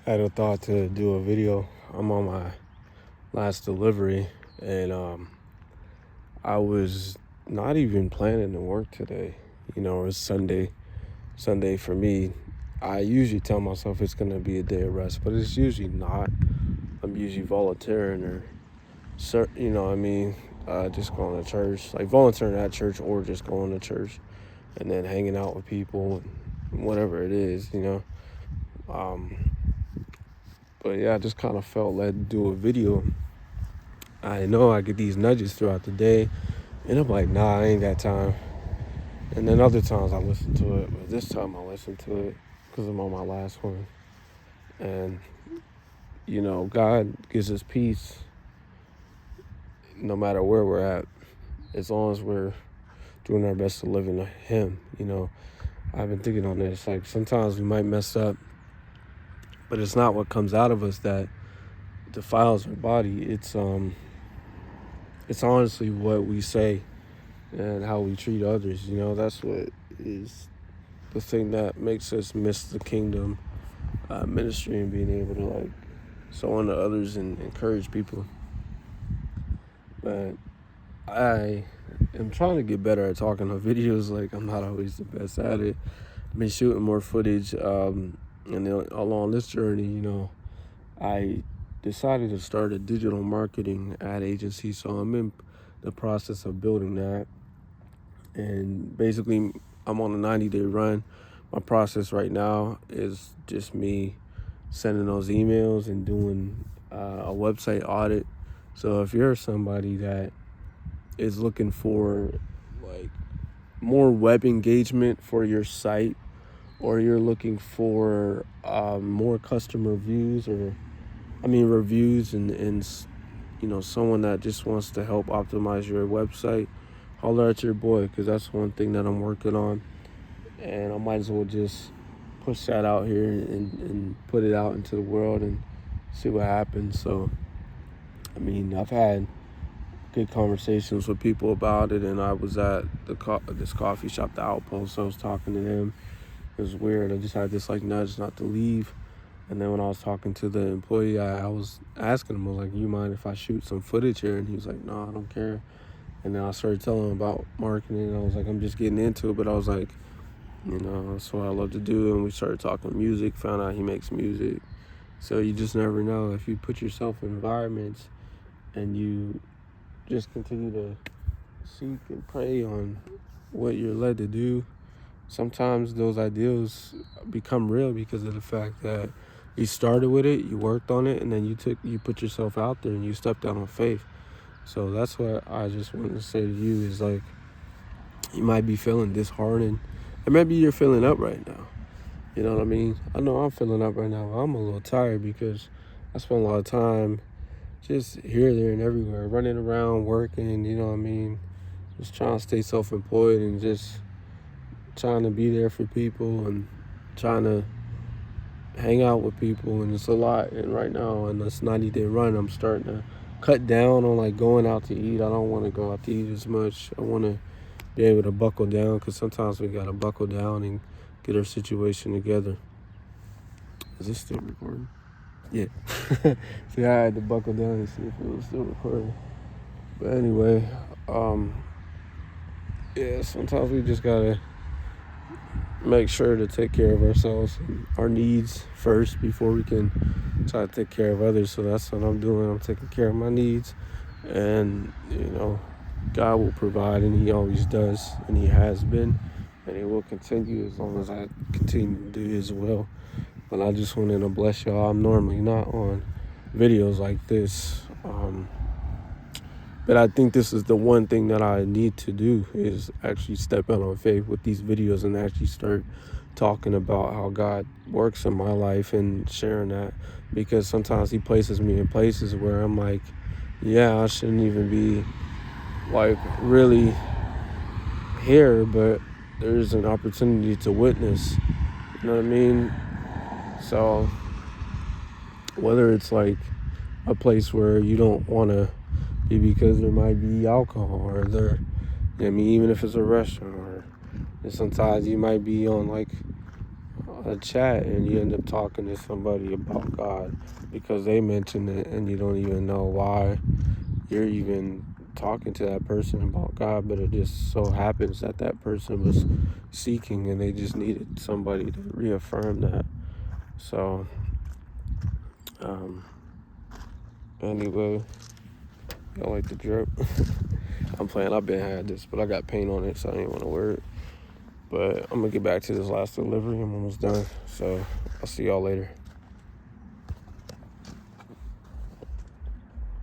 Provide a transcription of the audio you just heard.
I had a thought to do a video. I'm on my last delivery, and I was not even planning to work today. It's Sunday for me. I usually tell myself it's gonna be a day of rest, but it's usually not. I'm usually volunteering or, just going to church, like volunteering at church or just going to church, and then hanging out with people, and whatever it is. Um, but yeah, I just kind of felt led to do a video. I know I get these nudges throughout the day, and I'm like, nah, I ain't got time. And then other times I listen to it, but this time I listen to it because I'm on my last one. And, God gives us peace no matter where we're at, as long as we're doing our best to live in Him. I've been thinking on this. Like, sometimes we might mess up, but it's not what comes out of us that defiles our body. It's honestly what we say and how we treat others. That's what is the thing that makes us miss the kingdom ministry and being able to like sow into others and encourage people. But I am trying to get better at talking on videos. Like, I'm not always the best at it. I've been shooting more footage, and then along this journey, I decided to start a digital marketing ad agency. So I'm in the process of building that. And basically, I'm on a 90-day run. My process right now is just me sending those emails and doing a website audit. So if you're somebody that is looking for like more web engagement for your site, or you're looking for more customer views reviews and someone that just wants to help optimize your website, holler at your boy, because that's one thing that I'm working on, and I might as well just push that out here and put it out into the world and see what happens. So I've had good conversations with people about it, and I was at this coffee shop, the Outpost. I was talking to them. It was weird. I just had this like nudge not to leave. And then when I was talking to the employee, I was asking him, I was like, you mind if I shoot some footage here? And he was like, no, I don't care. And then I started telling him about marketing, and I was like, I'm just getting into it. But I was like, that's what I love to do. And we started talking music, found out he makes music. So you just never know. If you put yourself in environments and you just continue to seek and pray on what you're led to do, sometimes those ideals become real because of the fact that you started with it, you worked on it, and then you put yourself out there and you stepped out on faith. So that's what I just wanted to say to you is like, you might be feeling disheartened, and maybe you're feeling up right now. You know what I mean? I know I'm feeling up right now. I'm a little tired because I spent a lot of time just here, there, and everywhere, running around, working, just trying to stay self-employed and just trying to be there for people and trying to hang out with people, and it's a lot. And right now in this 90-day run, I'm starting to cut down on like going out to eat. I don't want to go out to eat as much. I want to be able to buckle down, because sometimes we got to buckle down and get our situation together. Is this still recording? Yeah. See, I had to buckle down and see if it was still recording. But anyway, sometimes we just gotta make sure to take care of ourselves and our needs first before we can try to take care of others. So that's what I'm doing. I'm taking care of my needs, and God will provide, and He always does, and He has been, and He will continue as long as I continue to do His will. But I just wanted to bless y'all. I'm normally not on videos like this, but I think this is the one thing that I need to do, is actually step out on faith with these videos and actually start talking about how God works in my life and sharing that, because sometimes He places me in places where I'm like, yeah, I shouldn't even be like really here, but there's an opportunity to witness. You know what I mean? So whether it's like a place where you don't want to be because there might be alcohol, or even if it's a restaurant, or sometimes you might be on like a chat and you end up talking to somebody about God because they mentioned it and you don't even know why you're even talking to that person about God, but it just so happens that that person was seeking and they just needed somebody to reaffirm that. So, um, anyway, I like the drip. I'm playing. I've been had this, but I got paint on it, so I ain't want to wear it. But I'm gonna get back to this last delivery. I'm almost done, so I'll see y'all later.